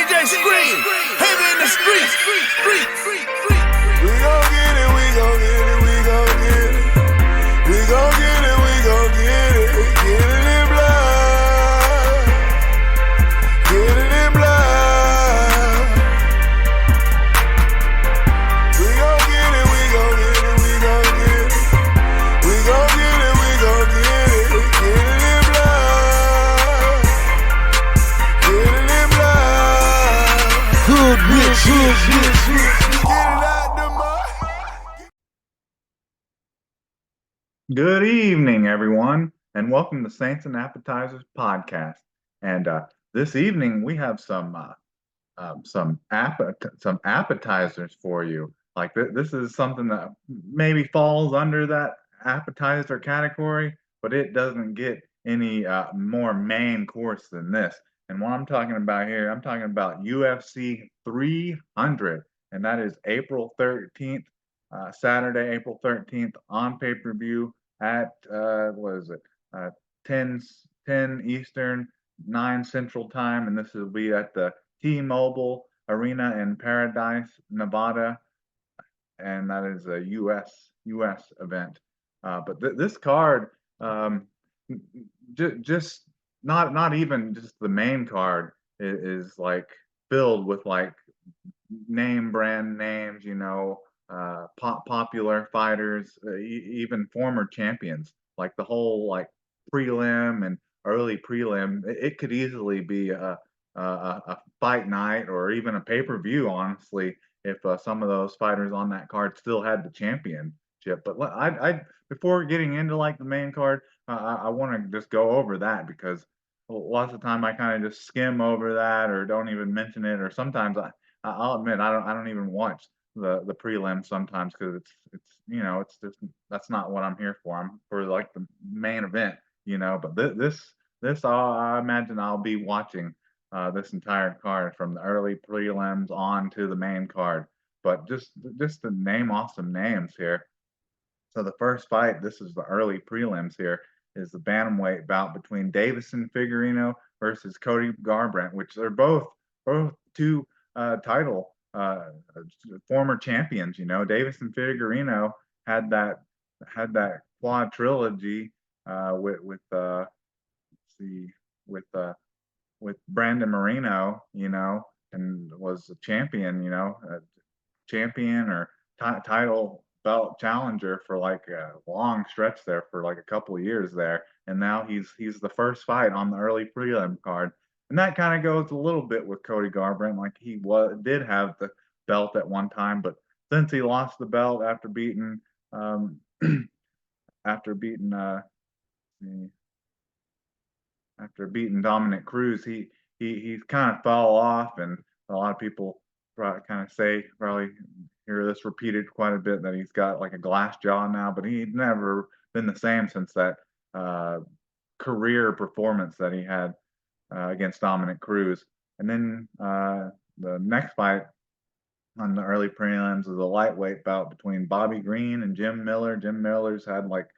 DJ Scream, heavy in the streets. We gon' get it, we gon' get it, we gon' get it. We gon' get it, we gon' get it. Get it in blood. Get it in blood. We gon' get it, we gon' get it, we gon' get it. We gon' get it, we gon' get it. Get it in blood. Get it in blood. Hood rich. Get it out the mud. Good evening, everyone, and welcome to Saints and Appetizers podcast. And this evening we have some appetizers for you. Like this is something that maybe falls under that appetizer category, but it doesn't get any more main course than this. And what I'm talking about here, I'm talking about UFC 300, and that is April 13th. Saturday, April 13th on pay-per-view at what is it? 10 Eastern, 9 Central Time, and this will be at the T-Mobile Arena in Paradise, Nevada, and that is a US event. But this card, just not even just the main card is like filled with like brand names, popular fighters, even former champions. Like the whole like prelim and early prelim, it could easily be a fight night or even a pay-per-view, honestly, if some of those fighters on that card still had the championship. But I before getting into like the main card, I want to just go over that because lots of time I kind of just skim over that or don't even mention it, or sometimes I'll admit I don't even watch the prelim sometimes because it's just that's not what I'm here for. I'm for like the main event, But I imagine I'll be watching this entire card from the early prelims on to the main card. But just to name off some names here. So the first fight, this is the early prelims here, is the bantamweight bout between Davison Figueiredo versus Cody Garbrandt, which are both two title former champions. Davison Figueiredo had that quad trilogy with let's see with Brandon Moreno, and was a champion, a champion or title belt challenger for like a long stretch there for like a couple of years there, and now he's the first fight on the early prelim card, and that kind of goes a little bit with Cody Garbrandt. Like he did have the belt at one time, but since he lost the belt after beating after beating Dominic Cruz, he's kind of fell off, and a lot of people probably hear this repeated quite a bit, that he's got like a glass jaw now, but he's never been the same since that career performance that he had against Dominic Cruz. And then the next fight on the early prelims is a lightweight bout between Bobby Green and Jim Miller. Jim Miller's had like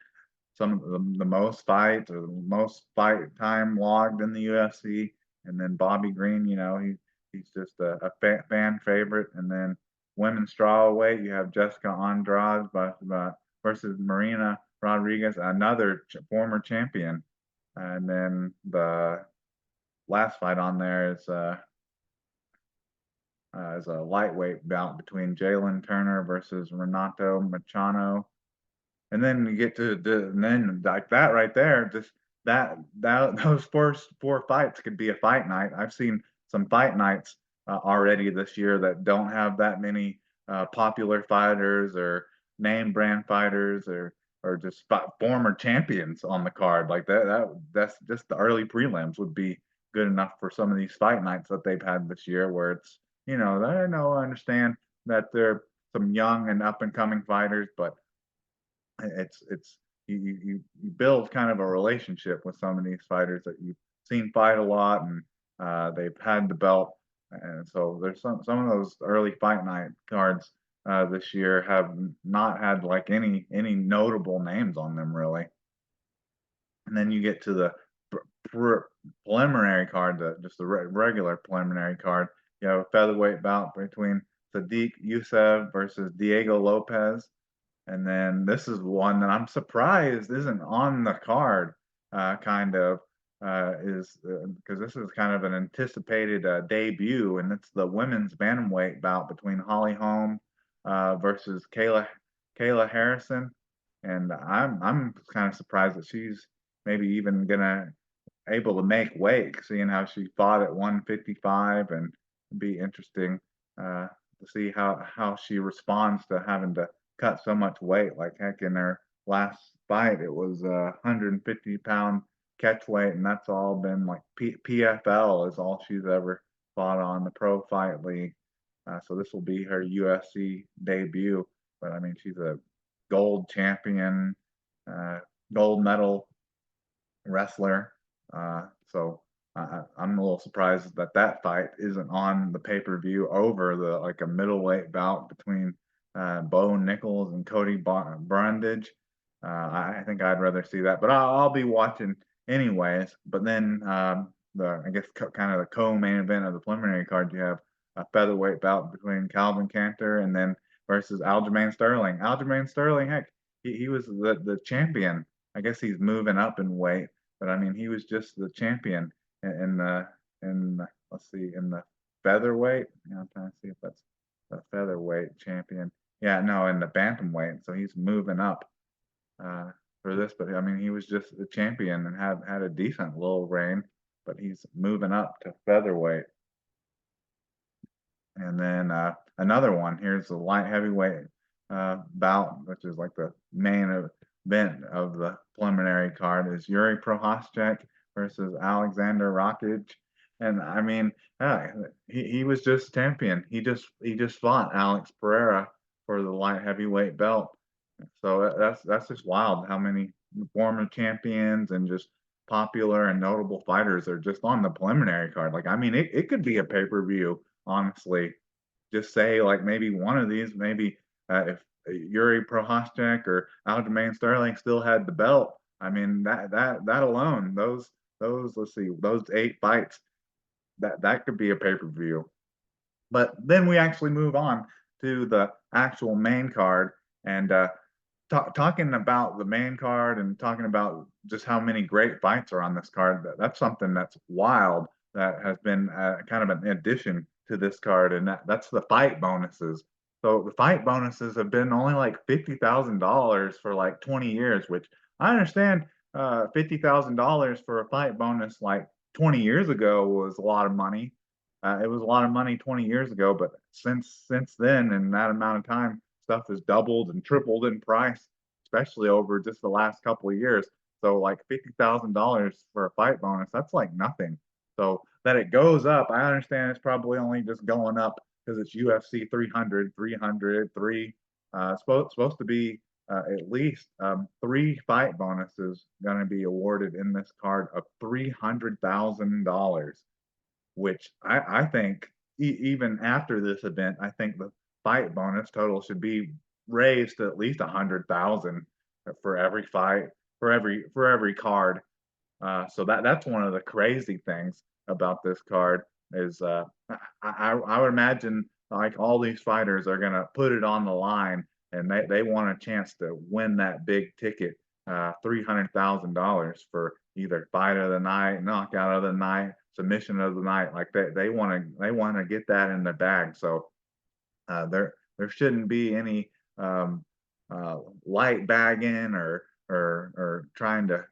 some of the most fights or the most fight time logged in the UFC, and then Bobby Green, he's just a fan favorite. And then women's strawweight, you have Jessica Andrade versus Marina Rodriguez, another former champion. And then the last fight on there is a lightweight bout between Jalen Turner versus Renato Machado. And then you get to and then like that right there, just that those first 4 fights could be a fight night. I've seen some fight nights already this year that don't have that many popular fighters or name brand fighters or just former champions on the card. Like that's just the early prelims would be good enough for some of these fight nights that they've had this year, where it's I understand that they're some young and up and coming fighters, but it's you build kind of a relationship with some of these fighters that you've seen fight a lot, and they've had the belt. And so there's some of those early fight night cards this year have not had like any notable names on them really. And then you get to the preliminary card, just the regular preliminary card, you have a featherweight bout between Sadiq Youssef versus Diego Lopez. And then this is one that I'm surprised isn't on the card, kind of, is because this is kind of an anticipated debut, and it's the women's bantamweight bout between Holly Holm versus Kayla Harrison. And I'm kind of surprised that she's maybe even gonna able to make weight, seeing how she fought at 155, and it'd be interesting to see how she responds to having to cut so much weight. Like heck, in her last fight, it was a 150-pound catch weight, and that's all been like PFL is all she's ever fought on the Pro Fight League. So this will be her UFC debut. But I mean, she's a gold champion, uh, gold medal wrestler. I'm a little surprised that that fight isn't on the pay-per-view over the like a middleweight bout between Bo Nichols and Cody Brundage. I think I'd rather see that, but I'll be watching anyways. But then I guess kind of the co-main event of the preliminary card, you have a featherweight bout between Calvin Cantor and then versus Aljamain Sterling. Aljamain Sterling, heck, he was the champion. I guess he's moving up in weight, but I mean, he was just the champion in the let's see, in the featherweight. I'm trying to see if that's the featherweight champion. Yeah, no, in the bantamweight. So he's moving up for this, but I mean, he was just the champion and had a decent little reign, but he's moving up to featherweight. And then another one. Here's the light heavyweight bout, which is like the main event of the preliminary card, is Yuri Prohaschek versus Alexander Rakic. And I mean, he was just champion. He just fought Alex Pereira for the light heavyweight belt. So that's just wild how many former champions and just popular and notable fighters are just on the preliminary card. Like, I mean, it could be a pay-per-view, honestly. Just say like maybe one of these, maybe if Yuri Prohaschek or Aljamain Sterling still had the belt. I mean, that alone, those let's see, those 8 fights, that could be a pay-per-view. But then we actually move on to the actual main card, and talking about the main card and talking about just how many great fights are on this card, that's something that's wild that has been kind of an addition to this card, and that's the fight bonuses. So the fight bonuses have been only like $50,000 for like 20 years, which I understand. $50,000 for a fight bonus like 20 years ago was a lot of money. It was a lot of money 20 years ago, but since then, in that amount of time, stuff has doubled and tripled in price, especially over just the last couple of years. So like $50,000 for a fight bonus, that's like nothing. So that it goes up, I understand it's probably only just going up because it's UFC 300, 300, 3. Supposed to be at least 3 fight bonuses going to be awarded in this card of $300,000, which I think even after this event, I think the fight bonus total should be raised to at least 100,000 for every fight, for every card. So that's one of the crazy things about this card is I would imagine like all these fighters are gonna put it on the line, and they want a chance to win that big ticket, $300,000 for either fight of the night, knockout of the night, submission of the night. Like they want to get that in their bag. So there shouldn't be any um, light bagging or trying to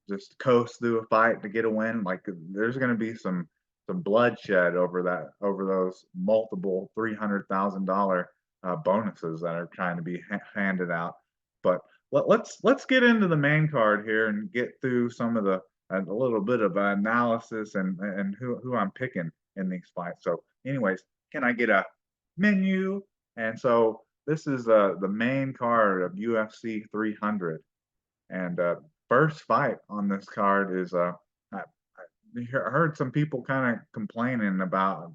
just coast through a fight to get a win. Like there's going to be some bloodshed over those multiple $300,000 bonuses that are trying to be handed out. But let's get into the main card here and get through some of the a little bit of analysis and who I'm picking in these fights. So, anyways, can I get a menu? And so this is the main card of UFC 300, and first fight on this card is I heard some people kind of complaining about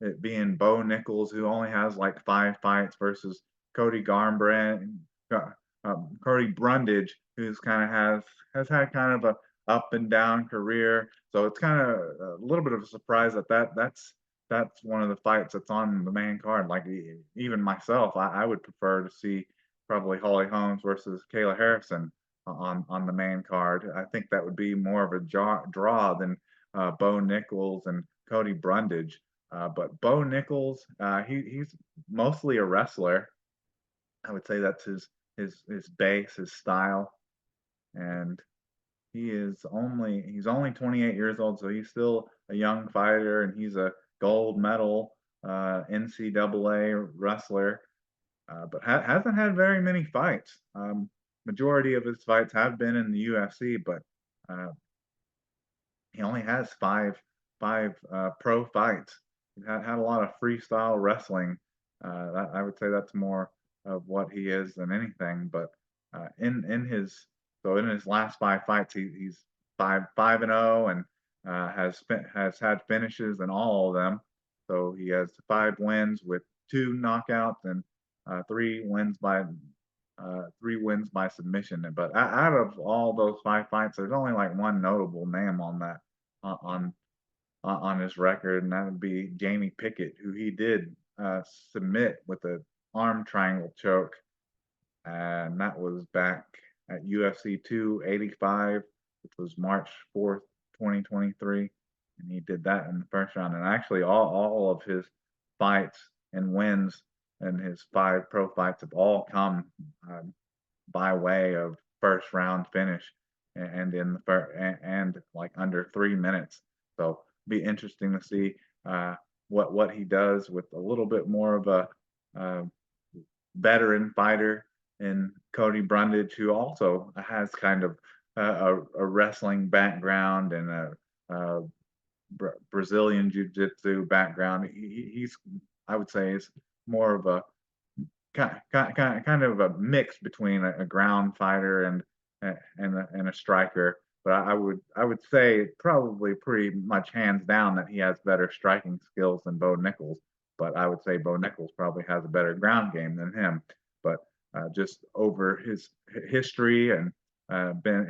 it being Bo Nichols, who only has like 5 fights, versus Cody Garbrandt, Cody Brundage, who's kind of has had kind of a up and down career. So it's kind of a little bit of a surprise that's that's one of the fights that's on the main card. Like even myself, I would prefer to see probably Holly Holmes versus Kayla Harrison on the main card. I think that would be more of a draw than Bo Nichols and Cody Brundage. But Bo Nichols, he's mostly a wrestler. I would say that's his base, his style, and he's only 28 years old, so he's still a young fighter, and he's a gold medal NCAA wrestler, but hasn't had very many fights. Majority of his fights have been in the UFC, but uh, he only has five pro fights. He had a lot of freestyle wrestling. I would say that's more of what he is than anything. But in his last five fights, he's 5-0 and has had finishes in all of them. So he has 5 wins with 2 knockouts and three wins by submission. But out of all those 5 fights, there's only like one notable name on that on on his record, and that would be Jamie Pickett, who he did submit with an arm triangle choke, and that was back at UFC 285, which was March 4th, 2023, and he did that in the first round. And actually, all of his fights and wins and his 5 pro fights have all come by way of first round finish and in the and like under 3 minutes. So be interesting to see what he does with a little bit more of a uh, veteran fighter in Cody Brundage, who also has kind of a wrestling background and a Brazilian jiu-jitsu background. He's I would say is more of a kind of a mix between a ground fighter and a striker. But I would say probably pretty much hands down that he has better striking skills than Bo Nichols. But I would say Bo Nichols probably has a better ground game than him. But just over his history and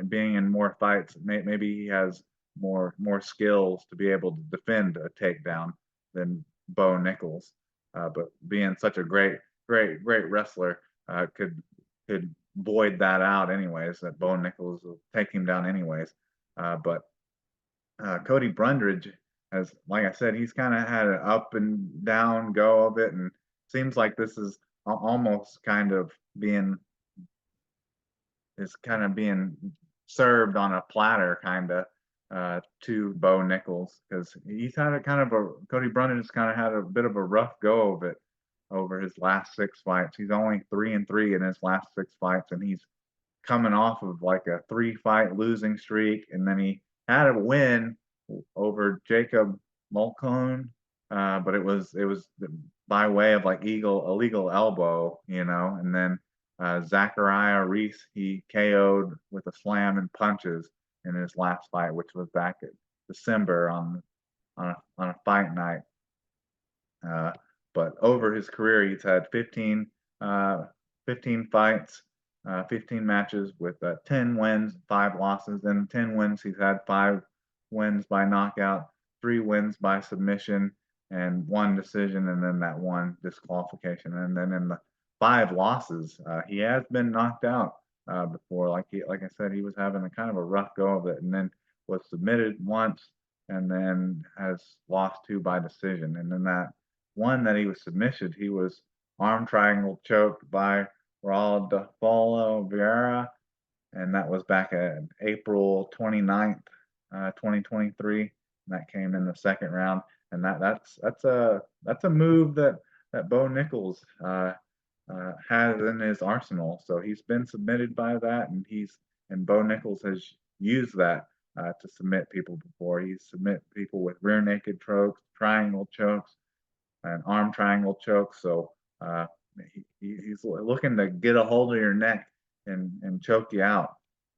being in more fights, maybe he has more skills to be able to defend a takedown than Bo Nichols. But being such a great wrestler could void that out anyways. That Bo Nichols will take him down anyways. But Cody Brundage has, like I said, he's kind of had an up and down go of it, and seems like this is almost kind of being served on a platter, kind of to Bo Nichols, because he's had a kind of a Cody Brundage has kind of had a bit of a rough go of it over his last 6 fights. He's only 3-3 in his last 6 fights, and he's coming off of like a 3 fight losing streak, and then he had a win over Jacob Mulcahy, but it was by way of like illegal elbow, and then Zachariah Reese he KO'd with a slam and punches in his last fight, which was back in December on a fight night. Uh, but over his career, he's had 15 fights, 15 matches with 10 wins, 5 losses. And 10 wins, he's had 5 wins by knockout, 3 wins by submission, and 1 decision, and then that 1 disqualification. And then in the 5 losses, he has been knocked out before. Like I said, he was having a kind of a rough go of it, and then was submitted once, and then has lost 2 by decision. And then that one that he was submitted, he was arm triangle choked by Rodolfo Vieira, and that was back at April 29th, 2023. And that came in the second round, and that's a move that Bo Nichols has in his arsenal. So he's been submitted by that, and Bo Nichols has used that to submit people before. He's submit people with rear naked chokes, triangle chokes, and arm triangle choke. So he's looking to get a hold of your neck and choke you out.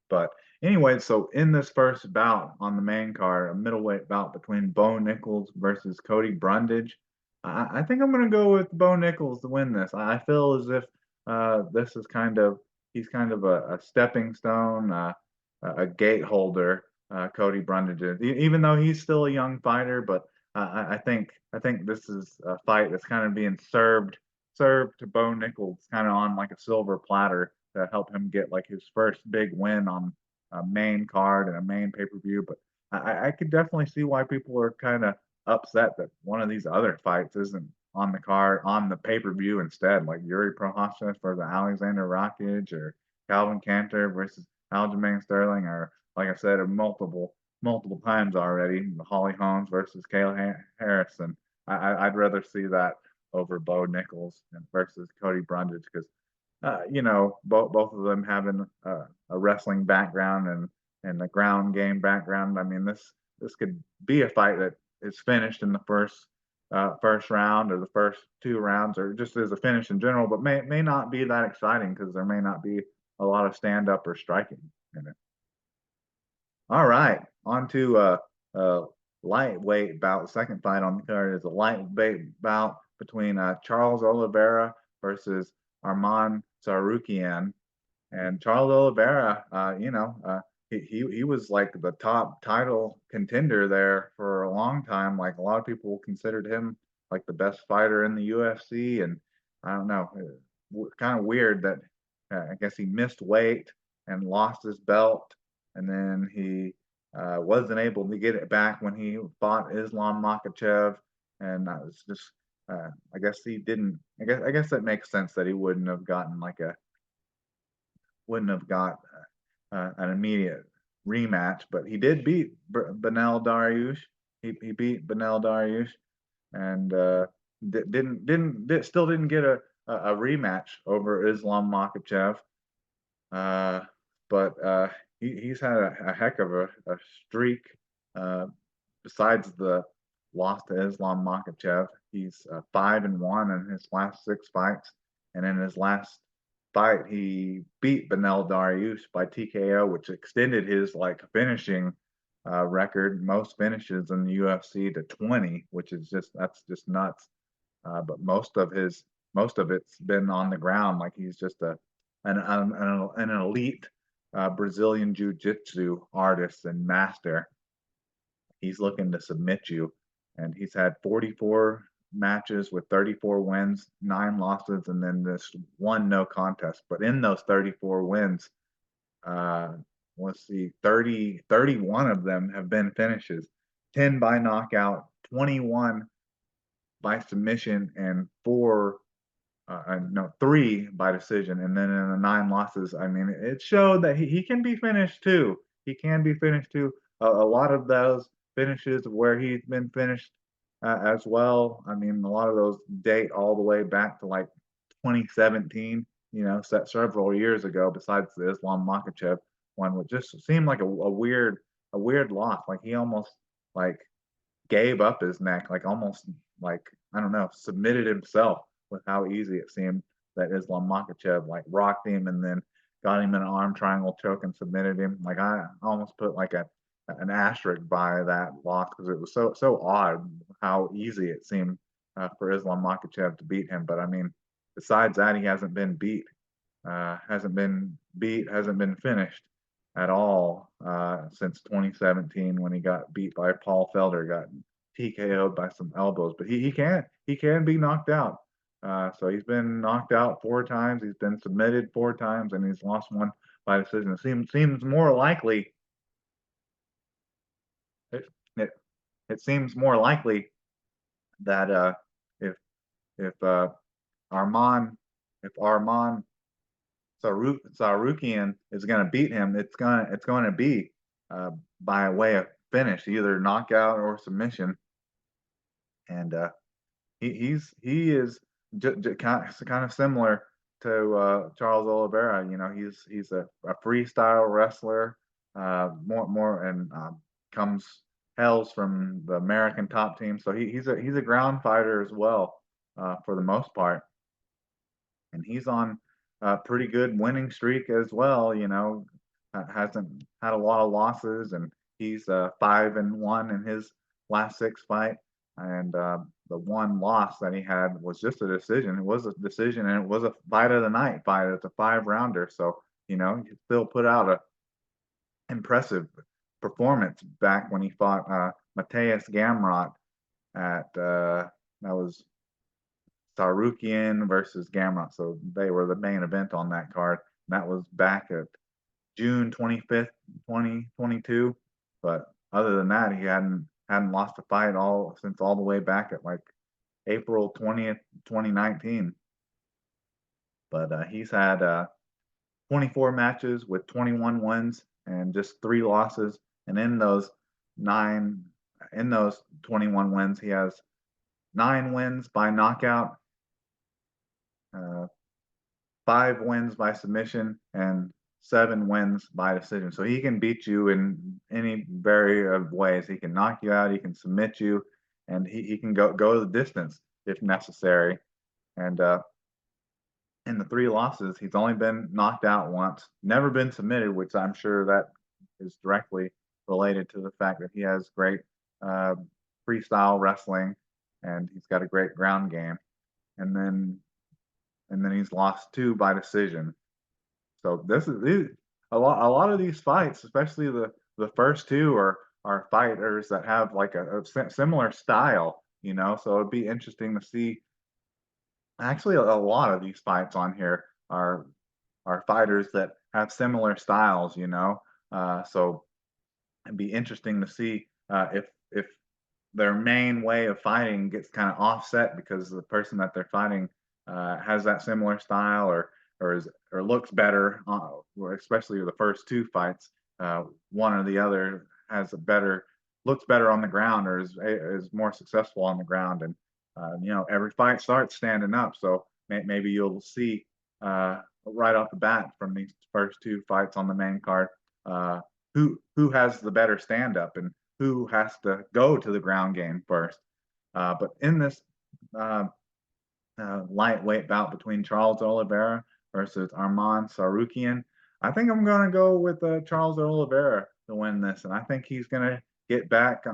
But anyway, so in this first bout on the main card, a middleweight bout between Bo Nichols versus Cody Brundage, I think I'm going to go with Bo Nichols to win this. I feel as if this is he's kind of a stepping stone, a gate holder, Cody Brundage is, even though he's still a young fighter. But I think this is a fight that's kind of being served to Bo Nichols kind of on like a silver platter to help him get like his first big win on a main card and a main pay-per-view. But I could definitely see why people are kind of upset that one of these other fights isn't on the card on the pay-per-view instead, like Yuri Prohaska versus Alexander Rakic or Calvin Cantor versus Aljamain Sterling, or like I said, multiple times already, Holly Holmes versus Kayla Harrison. I'd rather see that over Bo Nichols versus Cody Brundage because both of them having a wrestling background and a ground game background. I mean, this could be a fight that is finished in the first round or the first two rounds, or just as a finish in general, but may not be that exciting because there may not be a lot of stand up or striking in it. All right, on to lightweight bout. The second fight on the card is a lightweight bout between Charles Oliveira versus Arman Tsarukyan. And Charles Oliveira, he was like the top title contender there for a long time. Like a lot of people considered him like the best fighter in the UFC, and I don't know, kind of weird that I guess he missed weight and lost his belt, and then he wasn't able to get it back when he fought Islam Makhachev, and that was just I guess he didn't. I guess that makes sense that he wouldn't have got an immediate rematch, but he did beat Benel Dariush. He beat Benel Dariush, and still didn't get a rematch over Islam Makhachev. Uh, but he's had a heck of a streak. Uh, Besides the loss to Islam Makhachev, he's 5-1 in his last six fights, and in his last fight, he beat Benel Dariush by TKO, which extended his like finishing record, most finishes in the UFC to 20, which is that's just nuts. But most of it's been on the ground. Like he's just an elite Brazilian jiu-jitsu artist and master. He's looking to submit you, and he's had 44 matches with 34 wins, 9 losses, and then this one no contest. But in those 34 wins, uh, let's see, 31 of them have been finishes, 10 by knockout, 21 by submission, and three by decision. And then in the 9 losses, I mean, it showed that he can be finished too. He can be finished too. A lot of those finishes where he's been finished as well. I mean, a lot of those date all the way back to like 2017, set several years ago, besides the Islam Makhachev one, which just seemed like a weird loss. Like he almost like gave up his neck, like almost like, I don't know, submitted himself with how easy it seemed that Islam Makhachev like rocked him and then got him in an arm triangle choke and submitted him. Like I almost put like an asterisk by that loss because it was so odd how easy it seemed for Islam Makhachev to beat him. But I mean, besides that, he hasn't been finished at all since 2017 when he got beat by Paul Felder, got TKO'd by some elbows. But he can be knocked out. So he's been knocked out 4 times. He's been submitted 4 times, and he's lost one by decision. It seems more likely. It, it, it seems more likely that if if Arman if Arman Tsarukyan is going to beat him, it's going to be by way of finish, either knockout or submission. And he is kind of similar to Charles Oliveira. He's a freestyle wrestler, more and hails from the American top team. So he's a ground fighter as well for the most part, and he's on a pretty good winning streak as well. Hasn't had a lot of losses, and he's 5-1 in his last 6 fights. And the one loss that he had was just a decision. It was a decision, and it was a fight of the night fight. It's a 5-rounder, so he still put out a impressive performance back when he fought Mateus Gamrot at that was Sarukian versus Gamrot. So they were the main event on that card. And that was back at June 25th, 2022. But other than that, he hadn't lost a fight all the way back at like April 20th, 2019. But he's had 24 matches with 21 wins and just 3 losses. And nine, in those 21 wins, he has 9 wins by knockout, uh, 5 wins by submission, and 7 wins by decision. So he can beat you in any variety of ways. He can knock you out, he can submit you, and he can go the distance if necessary. And in the 3 losses, he's only been knocked out once, never been submitted, which I'm sure that is directly related to the fact that he has great uh, freestyle wrestling and he's got a great ground game. And then he's lost 2 by decision. So a lot of these fights, especially the first 2, are fighters that have like a similar style, you know. So it'd be interesting to see. Actually, a lot of these fights on here are fighters that have similar styles, you know. So it'd be interesting to see if their main way of fighting gets kind of offset because the person that they're fighting has that similar style or looks better, especially the first 2 fights. One or the other has a better looks better on the ground or is more successful on the ground, and you know, every fight starts standing up. So maybe you'll see right off the bat from these first 2 fights on the main card uh, who has the better stand up and who has to go to the ground game first. But in this uh, lightweight bout between Charles Oliveira versus Arman Sarukian, I think I'm going to go with Charles Oliveira to win this, and I think he's going to get back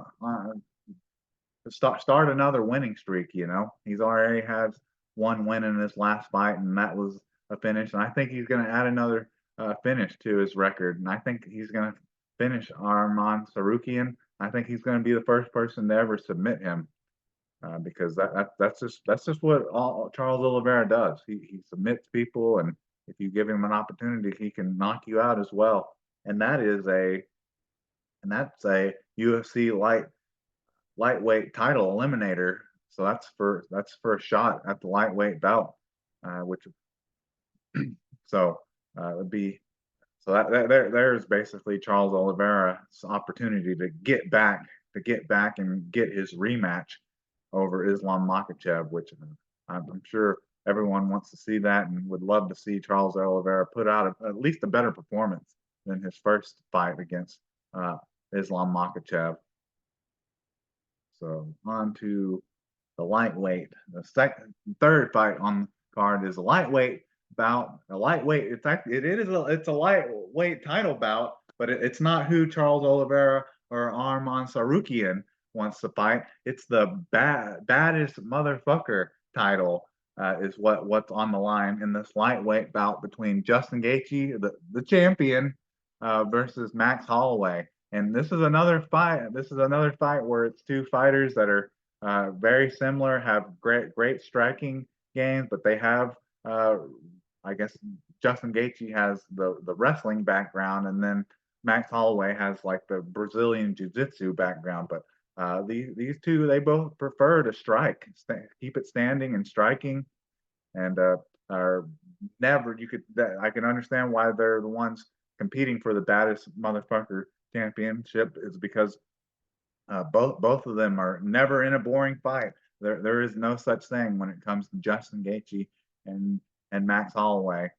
start another winning streak. You know, he's already has 1 win in his last fight, and that was a finish. And I think he's going to add another finish to his record, and I think he's going to finish Arman Sarukian. I think he's going to be the first person to ever submit him because that's just what Charles Oliveira does. He submits people, and if you give him an opportunity, he can knock you out as well. And that's a UFC lightweight title eliminator. So that's for a shot at the lightweight belt, which so would be so there's basically Charles Oliveira's opportunity to get back and get his rematch over Islam Makhachev, which I'm sure everyone wants to see that and would love to see Charles Oliveira put out at least a better performance than his first fight against uh, Islam Makhachev. So on to the lightweight. Third fight on the card is a lightweight bout. A lightweight. It's a lightweight title bout, but it's not who Charles Oliveira or Arman Sarukian wants to fight. It's the baddest motherfucker title. Is what's on the line in this lightweight bout between Justin Gaethje, the champion, versus Max Holloway. And this is another fight. This is another fight where it's 2 fighters that are very similar, have great striking games, but they have I guess Justin Gaethje has the wrestling background, and then Max Holloway has like the Brazilian Jiu-Jitsu background. But these 2, they both prefer to strike, keep it standing and striking, and are never. I can understand why they're the ones competing for the baddest motherfucker championship is because both of them are never in a boring fight. There is no such thing when it comes to Justin Gaethje and Max Holloway.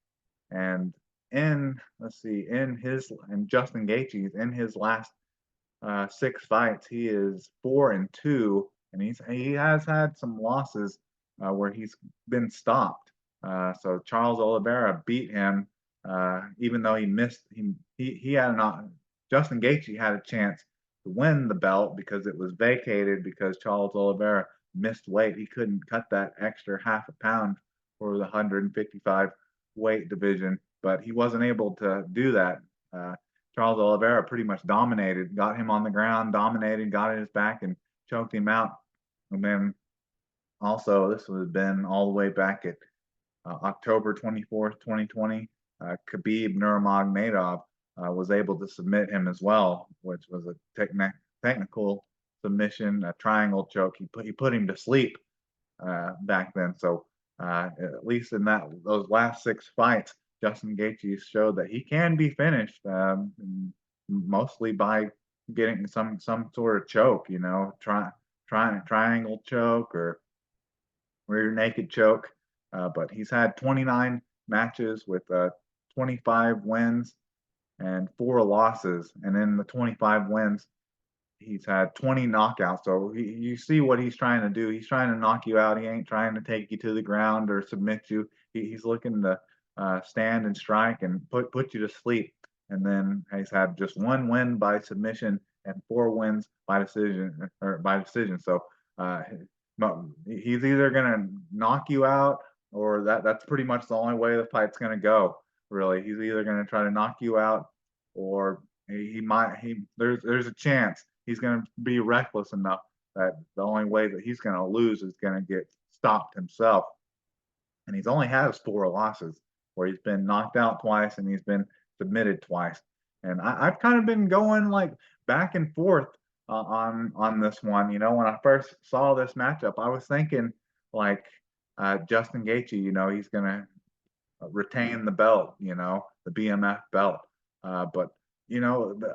And in let's see, in Justin Gaethje's in his last 6 fights, he is 4-2, and he has had some losses where he's been stopped. So Charles Oliveira beat him, even though he missed. He had not. Justin Gaethje had a chance to win the belt because it was vacated because Charles Oliveira missed weight. He couldn't cut that extra half a pound for the 155 weight division, but he wasn't able to do that. Charles Oliveira pretty much dominated, got him on the ground, dominated, got in his back, and choked him out And then also, this would have been all the way back at October 24th, 2020. Khabib Nurmagomedov was able to submit him as well, which was a technical submission, a triangle choke. He put him to sleep back then. So at least in those last 6 fights, Justin Gaethje showed that he can be finished, mostly by getting some sort of choke, triangle choke or rear naked choke. But he's had 29 matches with 25 wins and 4 losses, and in the 25 wins, he's had 20 knockouts. So you see what he's trying to do. He's trying to knock you out. He ain't trying to take you to the ground or submit you. He's looking to stand and strike and put you to sleep. And then he's had just 1 win by submission and 4 wins by decision. So he's either gonna knock you out, or that's pretty much the only way the fight's gonna go. Really, he's either gonna try to knock you out, or there's a chance he's going to be reckless enough that the only way that he's going to lose is going to get stopped himself. And he's only has 4 losses, where he's been knocked out twice and he's been submitted twice. And I've kind of been going like back and forth on this one. When I first saw this matchup, I was thinking like Justin Gaethje. He's going to retain the belt, the BMF belt. But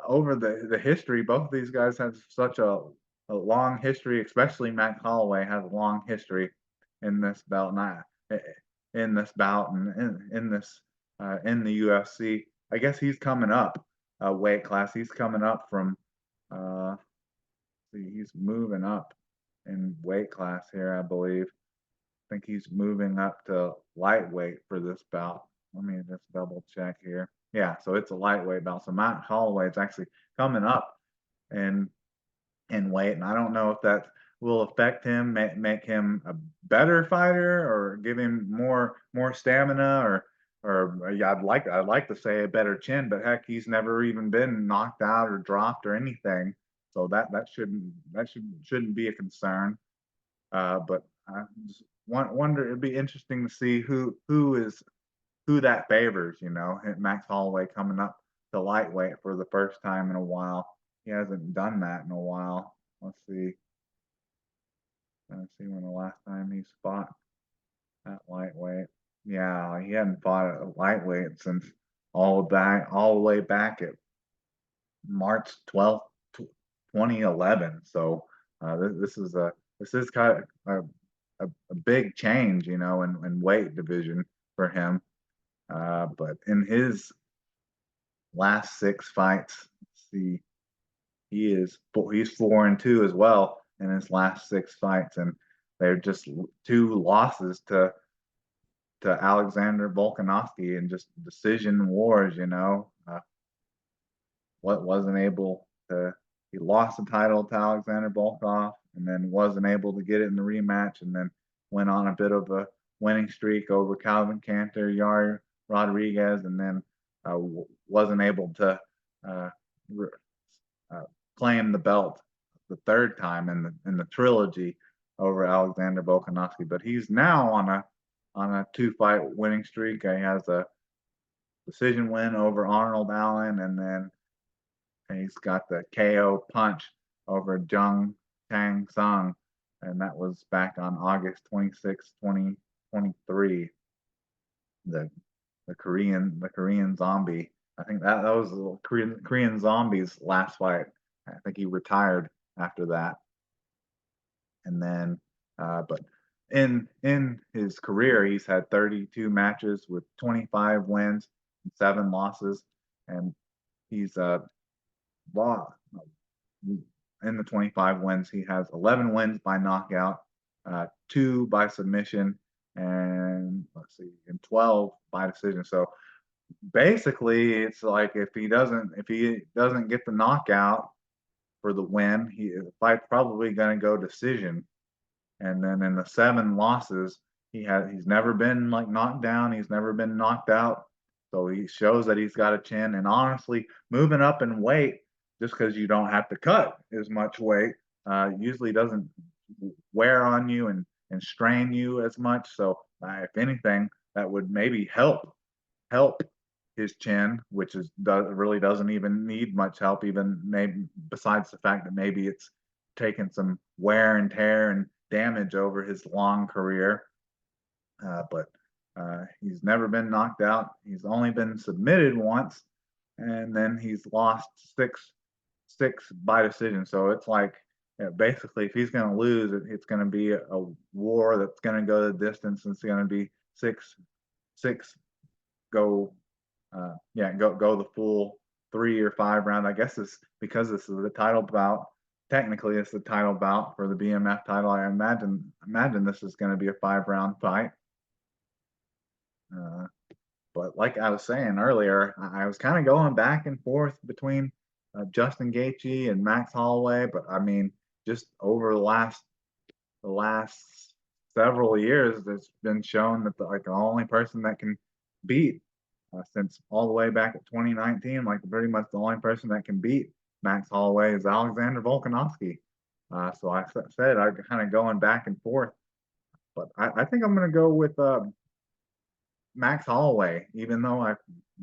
over the history, both of these guys have such a long history. Especially Max Holloway has a long history in this belt, in this bout, and in the UFC. I guess he's coming up weight class. He's coming up from he's moving up in weight class here, I believe. I think he's moving up to lightweight for this bout. Let me just double check here. Yeah, so it's a lightweight bout. So Matt Holloway is actually coming up in weight, and I don't know if that will affect him, make him a better fighter, or give him more stamina, or yeah, I'd like to say a better chin, but heck, he's never even been knocked out or dropped or anything, so that shouldn't be a concern. But I just wonder, it'd be interesting to see who that favors, Max Holloway coming up to lightweight for the first time in a while. He hasn't done that in a while. Let's see. Let's see when the last time he fought at lightweight. Yeah, he hadn't fought at lightweight since all the way back at March 12th, 2011. So this is kind of a big change, in weight division for him. But in his last 6 fights, let's see, he's 4-2 as well in his last 6 fights, and they're just 2 losses to Alexander Volkanovski in just decision wars. What wasn't able to He lost the title to Alexander Volkov, and then wasn't able to get it in the rematch, and then went on a bit of a winning streak over Calvin Cantor, Yair Rodriguez, and then wasn't able to claim the belt the 3rd time in the trilogy over Alexander Volkanovski. But he's now on a 2-fight winning streak. He has a decision win over Arnold Allen, and then he's got the KO punch over Jung Tang Sung, and that was back on August 26, 2023. The Korean Zombie. I think that was the Korean Zombie's last fight. I think he retired after that. And then, but in his career, he's had 32 matches with 25 wins and 7 losses, and he's lost in the 25 wins. He has 11 wins by knockout, 2 by submission, and let's see, and 12 by decision. So basically, it's like if he doesn't get the knockout for the win, the fight's probably going to go decision. And then in the 7 losses, he's never been like knocked down. He's never been knocked out. So he shows that he's got a chin. And honestly, moving up in weight just because you don't have to cut as much weight usually doesn't wear on you and strain you as much. So if anything, that would maybe help his chin, which really doesn't even need much help, even maybe besides the fact that maybe it's taken some wear and tear and damage over his long career. But he's never been knocked out. He's only been submitted once, and then he's lost six by decision. So it's like, basically, if he's going to lose, it's going to be a war that's going to go the distance. And it's going to be six go, go the full 3 or 5 round. I guess it's because this is the title bout. Technically, it's the title bout for the BMF title. I imagine this is going to be a 5 round fight. Uh, but like I was saying earlier, I was kind of going back and forth between Justin Gaethje and Max Holloway. But I mean, just over the last several years, it's been shown that the only person that can beat, since all the way back at 2019, like pretty much the only person that can beat Max Holloway is Alexander Volkanovski. So I said I'm kind of going back and forth, but I think I'm going to go with Max Holloway, even though I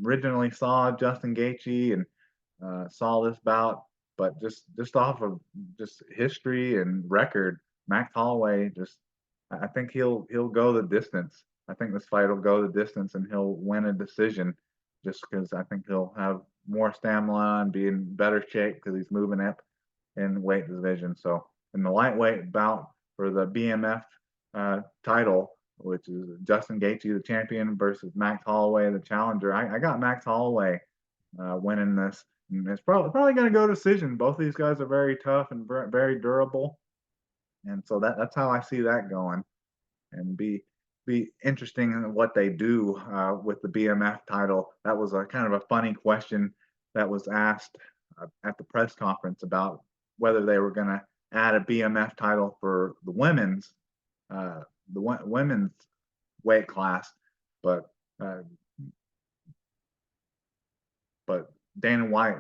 originally saw Justin Gaethje and saw this bout, but just off of just history and record, Max Holloway I think he'll go the distance. I think this fight will go the distance and he'll win a decision, just because I think he'll have more stamina and be in better shape because he's moving up in weight division. So in the lightweight bout for the BMF title, which is Justin Gaethje, the champion, versus Max Holloway, the challenger, I got Max Holloway winning this. And it's probably going to go decision. Both of these guys are very tough and very durable, and so that's how I see that going, and be interesting in what they do with the BMF title. That was a kind of a funny question that was asked at the press conference about whether they were going to add a BMF title for the women's weight class, but uh, but Dana White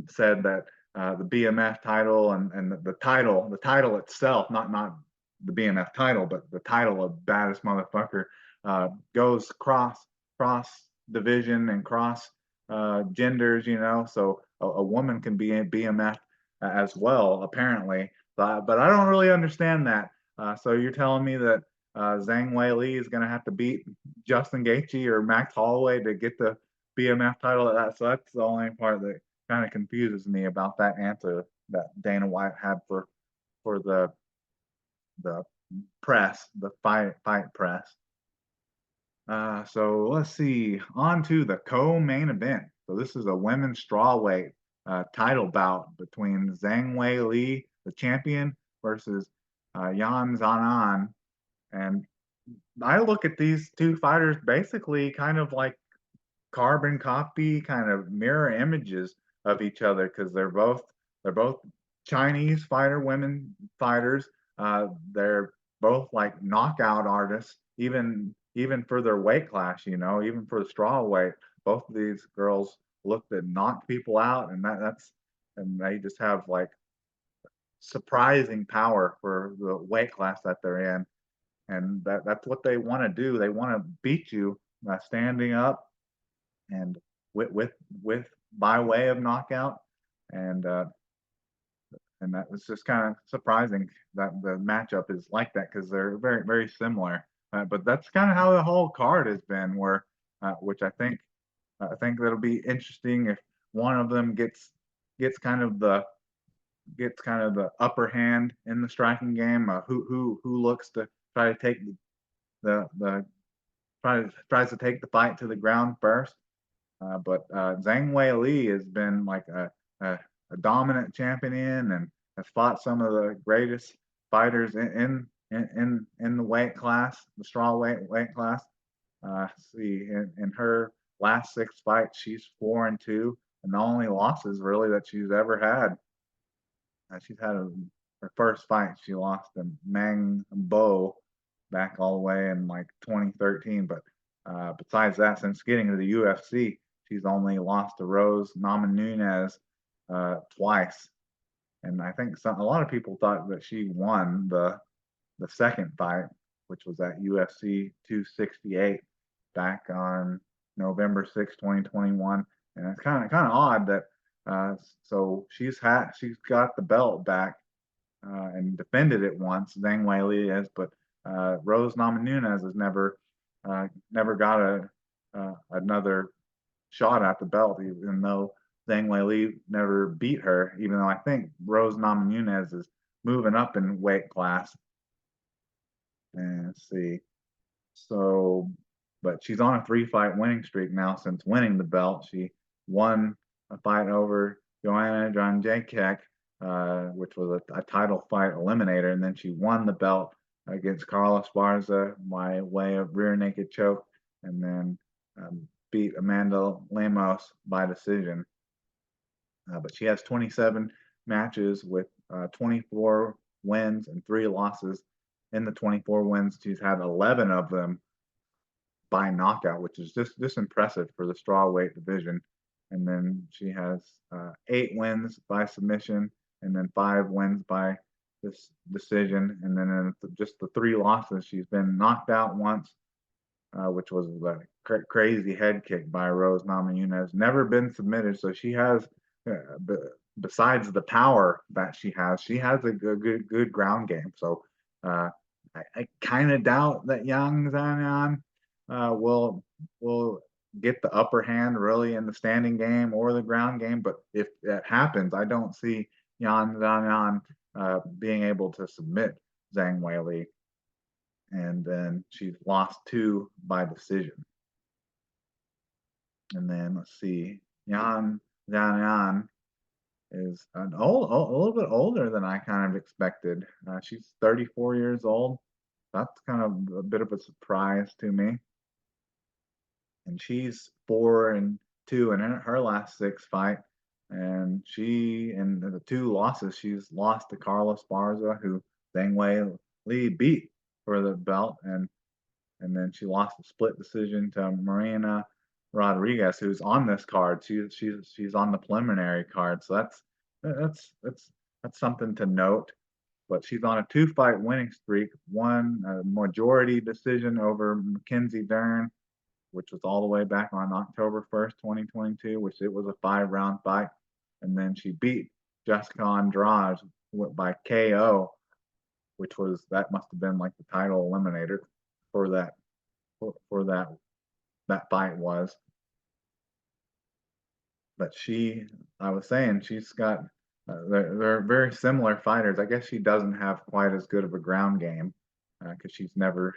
said that the BMF title and the title itself, not the BMF title, but the title of baddest motherfucker, goes cross division and cross genders, so a woman can be in BMF as well, apparently. But I don't really understand that. So you're telling me that Zhang Weili is going to have to beat Justin Gaethje or Max Holloway to get the BMF title? So that's the only part that kind of confuses me about that answer that Dana White had for the press, the fight press. So let's see. On to the co-main event. So this is a women's strawweight title bout between Zhang Weili, the champion, versus Yan Xiaonan. And I look at these two fighters basically kind of like carbon copy, kind of mirror images of each other, because they're both Chinese women fighters. They're both like knockout artists, even for their weight class, even for the straw weight. Both of these girls look to knock people out, and and they just have like surprising power for the weight class that they're in, and that's what they want to do. They want to beat you standing up and with by way of knockout, and that was just kind of surprising that the matchup is like that, because they're very very similar. But that's kind of how the whole card has been, where which I think that'll be interesting if one of them gets kind of the upper hand in the striking game. Who looks to try to take the tries to take the fight to the ground first. But Zhang Weili has been like a dominant champion and has fought some of the greatest fighters in the weight class, the straw weight class. See, in her last 6 fights, she's 4-2, and the only losses really that she's ever had. She's had her first fight, she lost to Mang Bo back all the way in like 2013. But besides that, since getting to the UFC, she's only lost to Rose Namajunas twice. and I think a lot of people thought that she won the second fight, which was at UFC 268 back on November 6th, 2021. And it's kind of odd that so she's got the belt back and defended it once, Zhang Weili is, but Rose Namajunas has never got another shot at the belt, even though Zhang Weili never beat her. Even though I think Rose Namajunas is moving up in weight class. And let's see, so, but she's on a 3-fight winning streak now since winning the belt. She won a fight over Joanna Jędrzejczyk, which was a title fight eliminator, and then she won the belt against Carla Esparza by way of rear naked choke, and then beat Amanda Lemos by decision. But she has 27 matches with 24 wins and 3 losses. In the 24 wins, she's had 11 of them by knockout, which is just impressive for the strawweight division. And then she has 8 wins by submission, and then 5 wins by this decision. And then in just the 3 losses, she's been knocked out once, which was a crazy head kick by Rose Namajunas. Never been submitted, so she has, besides the power that she has a good ground game. So I kind of doubt that Yang Zhanian will get the upper hand really in the standing game or the ground game. But if that happens, I don't see Yan Zhanian being able to submit Zhang Weili. And then she's lost 2 by decision. And then let's see, Yan Zhanian is a little bit older than I kind of expected. She's 34 years old. That's kind of a bit of a surprise to me. And she's 4-2 in her last 6 fights. And she, in the 2 losses, she's lost to Carla Esparza, who Zhang Weili beat for the belt, and then she lost a split decision to Marina Rodriguez, who's on this card. She's on the preliminary card, so that's something to note. But she's on a 2-fight winning streak, won a majority decision over Mackenzie Dern, which was all the way back on October 1st, 2022, which it was a 5-round fight. And then she beat Jessica Andrade by KO, which that must have been like the title eliminator for that fight was. But I was saying, she's got they're very similar fighters. I guess she doesn't have quite as good of a ground game because she's never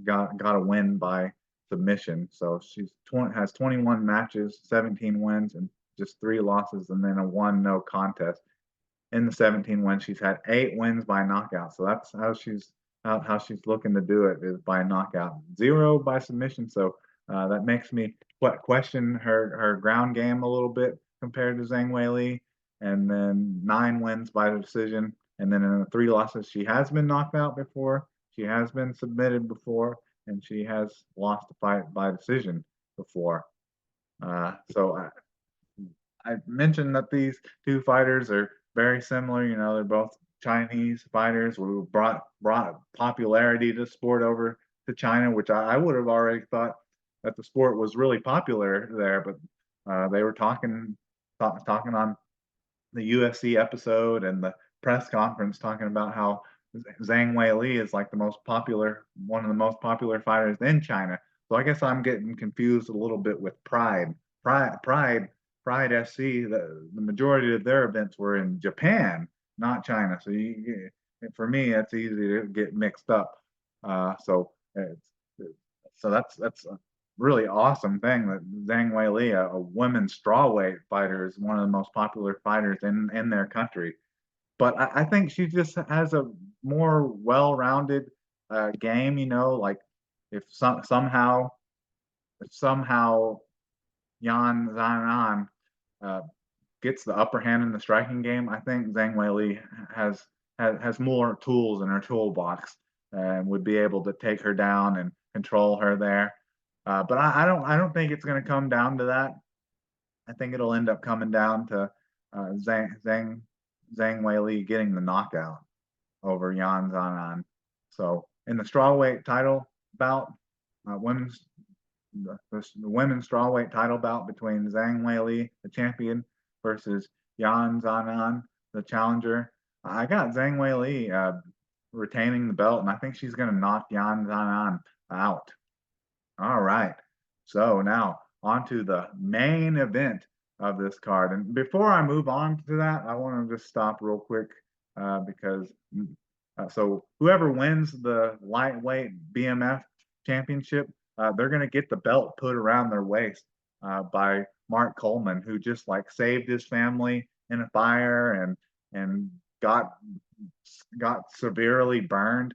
got a win by submission. So has 21 matches, 17 wins, and just 3 losses, and then a 1 no contest. In the 17 wins, she's had 8 wins by knockout. So that's how she's looking to do it, is by knockout. 0 by submission. So that makes me question her ground game a little bit compared to Zhang Weili. And then 9 wins by decision. And then in the 3 losses, she has been knocked out before. She has been submitted before, and she has lost a fight by decision before. So I mentioned that these 2 fighters are very similar. You know, they're both Chinese fighters who brought popularity to sport over to China, which I would have already thought that the sport was really popular there. But they were talking on the UFC episode and the press conference, talking about how Zhang Weili is like one of the most popular fighters in China. So I guess I'm getting confused a little bit with Pride FC. The majority of their events were in Japan, not China. So for me, it's easy to get mixed up. So that's a really awesome thing that Zhang Weili, a women's strawweight fighter, is one of the most popular fighters in their country. But I think she just has a more well-rounded game. You know, like if somehow Yan Zhanian gets the upper hand in the striking game, I think Zhang Weili has more tools in her toolbox and would be able to take her down and control her there. But I don't think it's going to come down to that. I think it'll end up coming down to Zhang Zhang Weili getting the knockout over Yan Zanan. So in the strawweight title bout, women's the women's strawweight title bout between Zhang Weili, the champion, versus Yan Zanan, the challenger. I got Zhang Weili retaining the belt, and I think she's going to knock Yan Zanan out. All right. So now on to the main event of this card. And before I move on to that, I want to just stop real quick because so whoever wins the lightweight BMF championship, they're going to get the belt put around their waist by Mark Coleman, who just like saved his family in a fire and got severely burned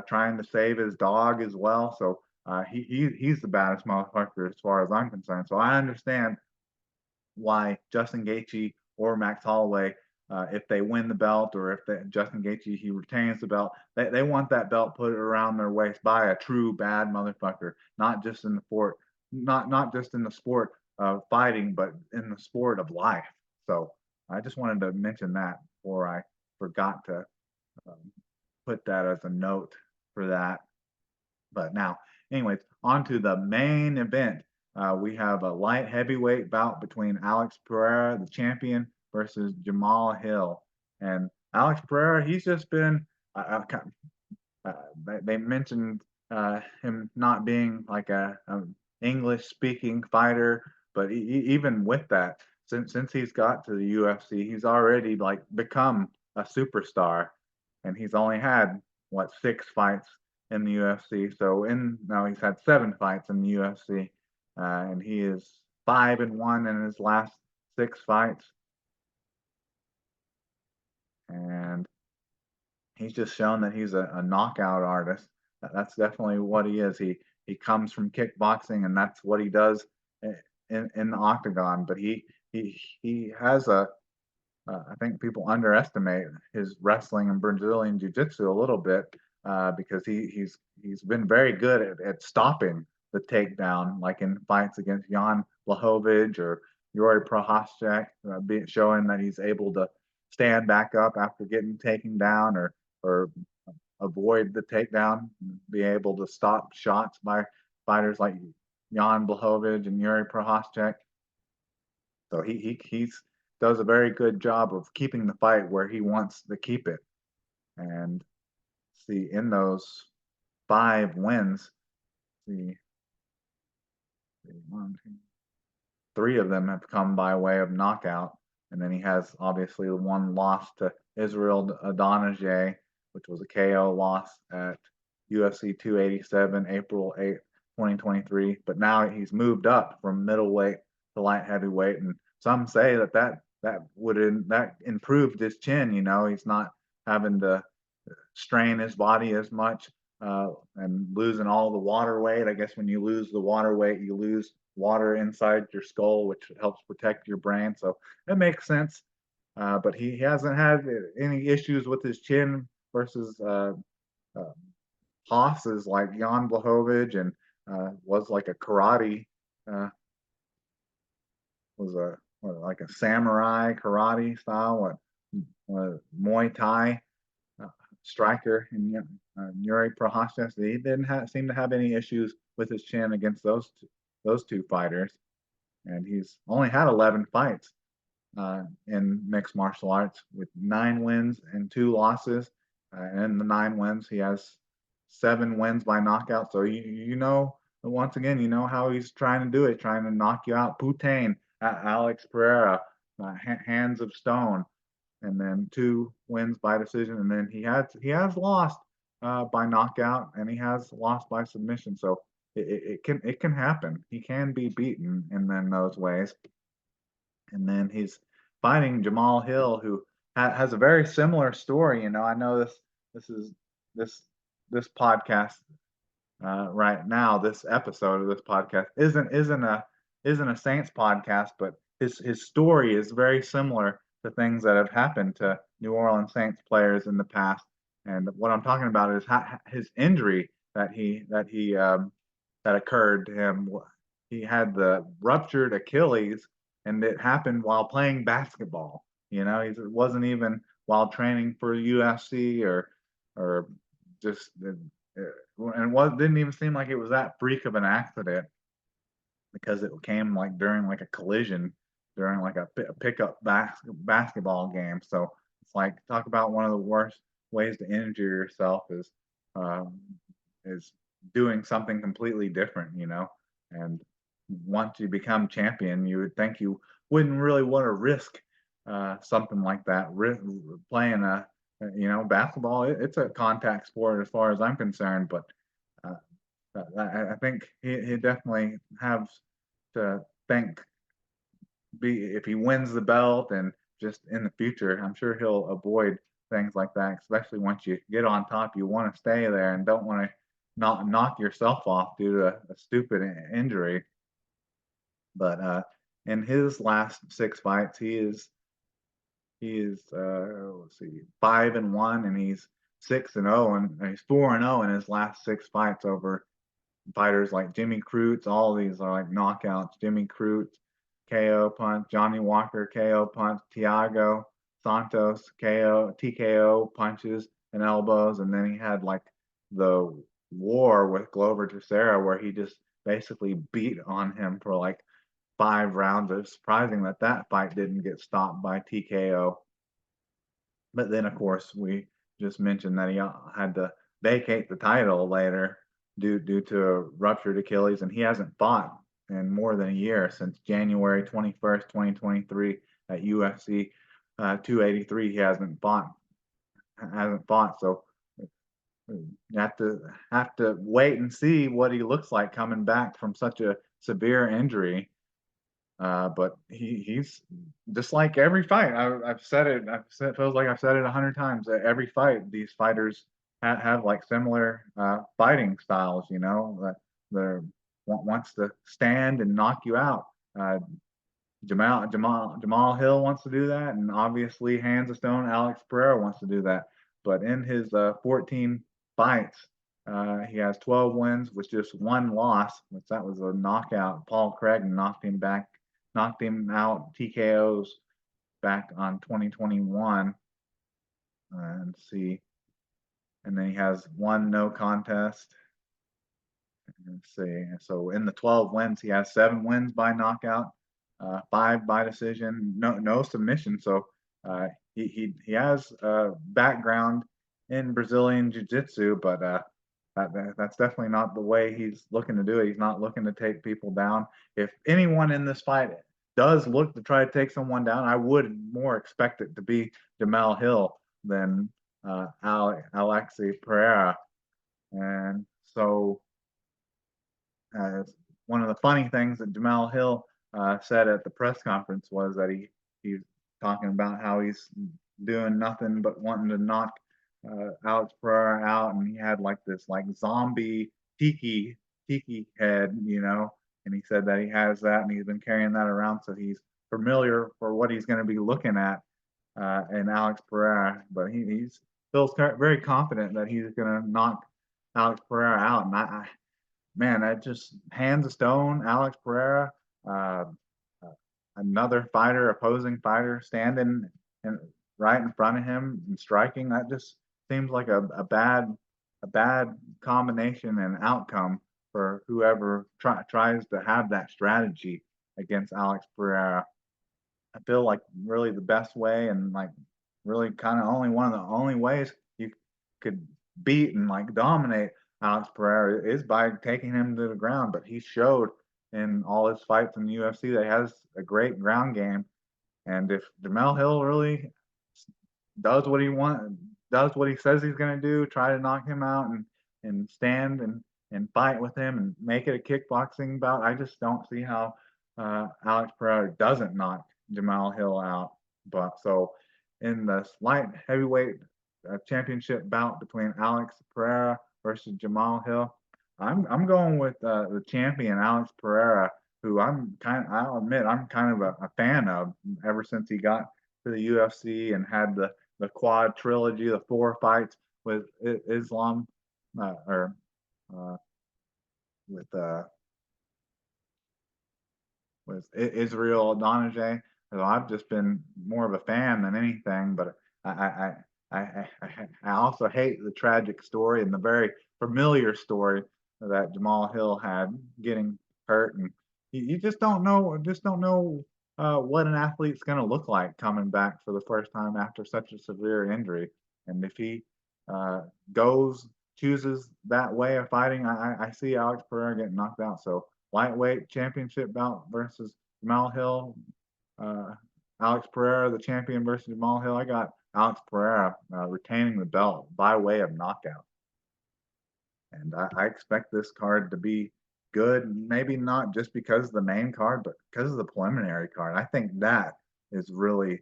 trying to save his dog as well. So he's the baddest motherfucker as far as I'm concerned. So I understand why Justin Gaethje or Max Holloway, if they win the belt or if Justin Gaethje he retains the belt, they want that belt put around their waist by a true bad motherfucker, not just in the sport, not just in the sport of fighting, but in the sport of life. So I just wanted to mention that before I forgot to put that as a note for that. But now, anyways, on to the main event. We have a light heavyweight bout between Alex Pereira, the champion, versus Jamal Hill. And Alex Pereira, he's just been, they mentioned him not being like a English speaking fighter, but even with that, since he's got to the UFC, he's already like become a superstar, and he's only had what 6 fights in the UFC. So now he's had 7 fights in the UFC, and he is 5-1 in his last 6 fights, and he's just shown that he's a knockout artist. That's definitely what he is. He comes from kickboxing, and that's what he does in the octagon. But he has a I think people underestimate his wrestling and Brazilian jiu-jitsu a little bit because he's been very good at stopping the takedown, like in fights against Jan Blachowicz or Yuri Prohaska, showing that he's able to stand back up after getting taken down or avoid the takedown, be able to stop shots by fighters like Jan Blachowicz and Yuri Prohaska. So he's does a very good job of keeping the fight where he wants to keep it. And see, in those 5 wins, see, 3 of them have come by way of knockout. And then he has obviously the one loss to Israel Adonijah, which was a KO loss at UFC 287, April 8th, 2023. But now he's moved up from middleweight to light heavyweight. And some say that improved his chin. He's not having to strain his body as much and losing all the water weight. I guess when you lose the water weight, you lose water inside your skull, which helps protect your brain. So it makes sense. But he hasn't had any issues with his chin versus hosses like Jan Blachowicz and was like a karate was a like a samurai karate style, Muay Thai striker, and Yuri Prohaska. He didn't seem to have any issues with his chin against those 2 fighters, and he's only had 11 fights in mixed martial arts with 9 wins and 2 losses. And in the 9 wins, he has 7 wins by knockout. So once again, you know how he's trying to do it, trying to knock you out. Putain, Alex Pereira, Hands of Stone, and then 2 wins by decision. And then he has lost by knockout, and he has lost by submission. So it can happen. He can be beaten in those ways. And then he's fighting Jamal Hill, who has a very similar story. I know this podcast right now, this episode of this podcast isn't a Saints podcast, but his story is very similar to things that have happened to New Orleans Saints players in the past. And what I'm talking about is his injury that occurred to him. He had the ruptured Achilles, and it happened while playing basketball. It wasn't even while training for UFC or just and what didn't even seem like it was that freak of an accident because it came like during like a collision during like a pickup basketball game. So it's like talk about one of the worst ways to injure yourself um, is doing something completely different, you know. And once you become champion, you would think you wouldn't really want to risk something like that. Playing basketball. It's a contact sport as far as I'm concerned, but uh, I think he definitely have to think be if he wins the belt and just in the future, I'm sure he'll avoid things like that, especially once you get on top, you want to stay there and don't want to not knock yourself off due to a stupid injury. But in his last six fights, he is let's see 5-1 and he's 6-0 and he's 4-0 in his last six fights over fighters like Jimmy Crute. All these are like knockouts. Jimmy Crute, KO punch. Johnny Walker, KO punch. Thiago Santos, KO, TKO punches and elbows. And then he had like the war with Glover Teixeira where he just basically beat on him for like 5 rounds. It's surprising that that fight didn't get stopped by TKO. But then, of course, we just mentioned that he had to vacate the title later due to a ruptured Achilles, and he hasn't fought in more than a year since January 21st, 2023 at UFC 283. He hasn't fought. So you have to wait and see what he looks like coming back from such a severe injury. But he's just like every fight. I've said it. Feels like I've said it 100 times. Every fight, these fighters have like similar fighting styles. You know, that they're wants to stand and knock you out. Uh, Jamal Hill wants to do that, and obviously Hands of Stone Alex Pereira wants to do that. But in his 14 fights, he has 12 wins with just one loss, which that was a knockout. Paul Craig knocked him out TKOs back on 2021. And see, and then he has one no contest. Let's see. So in the 12 wins, he has 7 wins by knockout, 5 by decision, no submission. So he has a background in Brazilian Jiu-Jitsu, but that's definitely not the way he's looking to do it. He's not looking to take people down. If anyone in this fight does look to try to take someone down, I would more expect it to be Jamal Hill than Alexi Pereira. And so one of the funny things that Jamal Hill said at the press conference was that he's talking about how he's doing nothing but wanting to knock Alex Pereira out, and he had like this like zombie tiki head, you know, and he said that he has that and he's been carrying that around, so he's familiar for what he's going to be looking at in Alex Pereira, but he's feels very confident that he's going to knock Alex Pereira out, and man, that just hands of stone. Alex Pereira, uh, uh, another fighter, opposing fighter, standing right in front of him and striking. That just seems like a bad combination and outcome for whoever tries to have that strategy against Alex Pereira. I feel like really the best way and like really kind of only one of the only ways you could beat and like dominate Alex Pereira is by taking him to the ground. But he showed in all his fights in the UFC that he has a great ground game. And if Jamel Hill really does what he wants, does what he says he's going to do, try to knock him out and stand and fight with him and make it a kickboxing bout, I just don't see how Alex Pereira doesn't knock Jamal Hill out. But so in the light heavyweight championship bout between Alex Pereira versus Jamal Hill, I'm going with the champion Alex Pereira, who I'll admit I'm kind of a fan of ever since he got to the UFC and had the quad trilogy, the 4 fights with Islam or with Israel Adonijah. So I've just been more of a fan than anything, but I also hate the tragic story and the very familiar story that Jamal Hill had getting hurt, and you just don't know what an athlete's going to look like coming back for the first time after such a severe injury. And if he uh, goes chooses that way of fighting, I see Alex Pereira getting knocked out. So lightweight championship bout versus Jamal Hill. Uh, Alex Pereira, the champion versus Jamal Hill. I got Alex Pereira retaining the belt by way of knockout. And I expect this card to be good, maybe not just because of the main card, but because of the preliminary card. I think that is really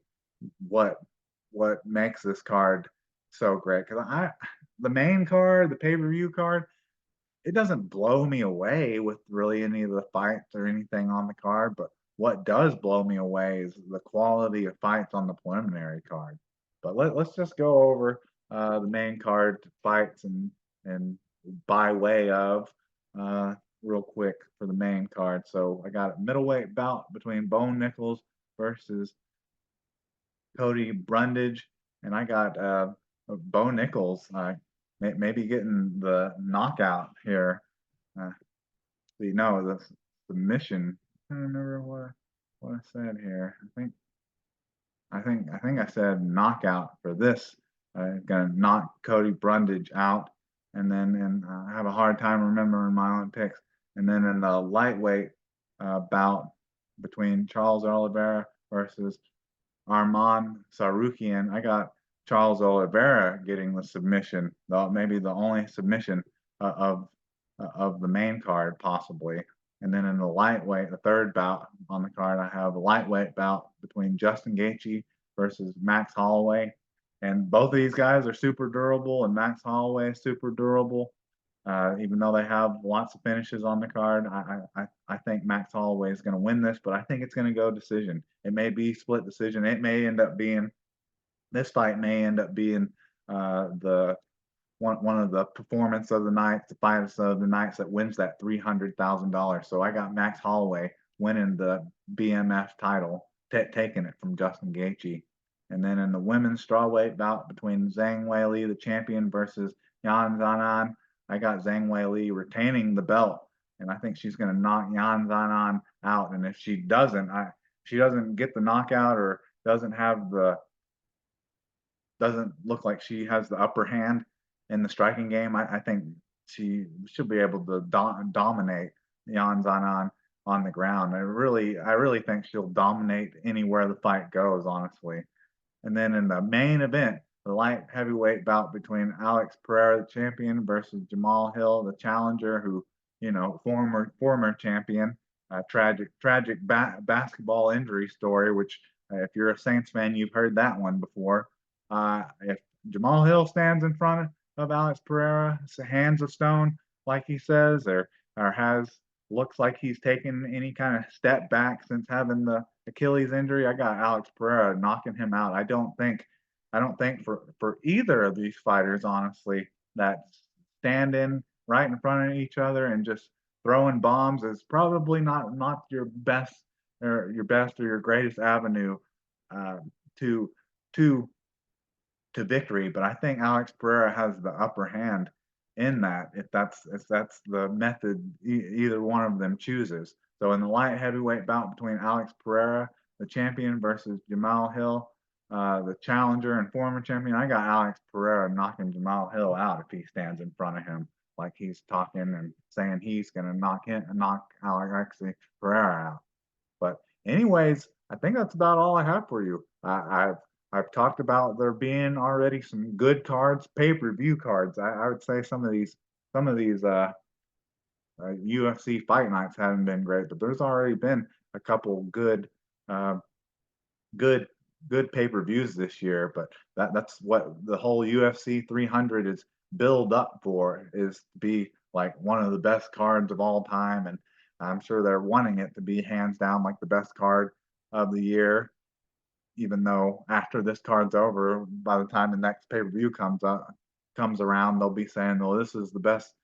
what what makes this card so great. Because the main card, the pay-per-view card, it doesn't blow me away with really any of the fights or anything on the card, but what does blow me away is the quality of fights on the preliminary card. But let's just go over the main card fights and by way of uh, real quick for the main card. So I got a middleweight bout between Bone Nichols versus Cody Brundage, and I got Bo Nichols maybe getting the knockout here. Uh, no, the submission. I don't remember what I said here. I said knockout for this. Gonna knock Cody Brundage out, and I have a hard time remembering my own picks. And then in the lightweight bout between Charles Oliveira versus Arman Sarukian, I got Charles Oliveira getting the submission, maybe the only submission of the main card possibly. And then in the lightweight, the third bout on the card, I have a lightweight bout between Justin Gaethje versus Max Holloway. And both of these guys are super durable, and Max Holloway is super durable. Even though they have lots of finishes on the card, I think Max Holloway is going to win this, but I think it's going to go decision. It may be split decision. It may end up being this fight may end up being the one of the performance of the night, the fights of the nights that wins that $300,000. So I got Max Holloway winning the BMF title, taking it from Justin Gaethje. And then in the women's strawweight bout between Zhang Weili, the champion, versus Yan Zanan, I got Zhang Weili retaining the belt, and I think she's going to knock Yan Zanan out. And if she doesn't get the knockout or doesn't have the doesn't look like she has the upper hand in the striking game, I think she should be able to dominate Yan Zanan on the ground. I really think she'll dominate anywhere the fight goes, honestly. And then in the main event, the light heavyweight bout between Alex Pereira, the champion, versus Jamal Hill, the challenger, who, former champion. Tragic basketball injury story, which if you're a Saints fan, you've heard that one before. If Jamal Hill stands in front of Alex Pereira, hands of stone, like he says, or looks like he's taken any kind of step back since having the Achilles injury, I got Alex Pereira knocking him out. I don't think for either of these fighters, honestly, that standing right in front of each other and just throwing bombs is probably not your best or your greatest avenue uh, to to to victory. But I think Alex Pereira has the upper hand in that if that's the method either one of them chooses. So in the light heavyweight bout between Alex Pereira, the champion, versus Jamal Hill, the challenger and former champion, I got Alex Pereira knocking Jamal Hill out if he stands in front of him like he's talking and saying he's going to knock Alex Pereira out. But anyways, I think that's about all I have for you. I've talked about there being already some good cards, pay-per-view cards. I would say some of these UFC fight nights haven't been great, but there's already been a couple uh, good good pay-per-views this year. But that's what the whole UFC 300 is built up for, is to be like one of the best cards of all time, and I'm sure they're wanting it to be hands down like the best card of the year, even though after this card's over, by the time the next pay-per-view comes around, they'll be saying, "Well, this is the best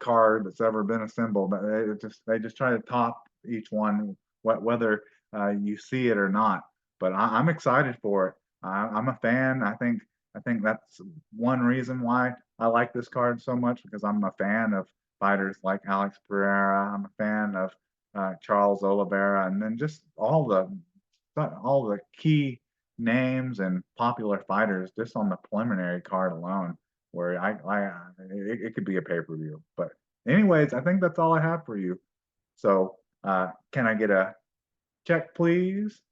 card that's ever been assembled." But they just try to top each one, whether you see it or not. But I'm excited for it. I'm a fan. I think that's one reason why I like this card so much because I'm a fan of fighters like Alex Pereira. I'm a fan of Charles Oliveira, and then just all the key names and popular fighters just on the preliminary card alone. Where it could be a pay-per-view. But anyways, I think that's all I have for you. So can I get a check, please?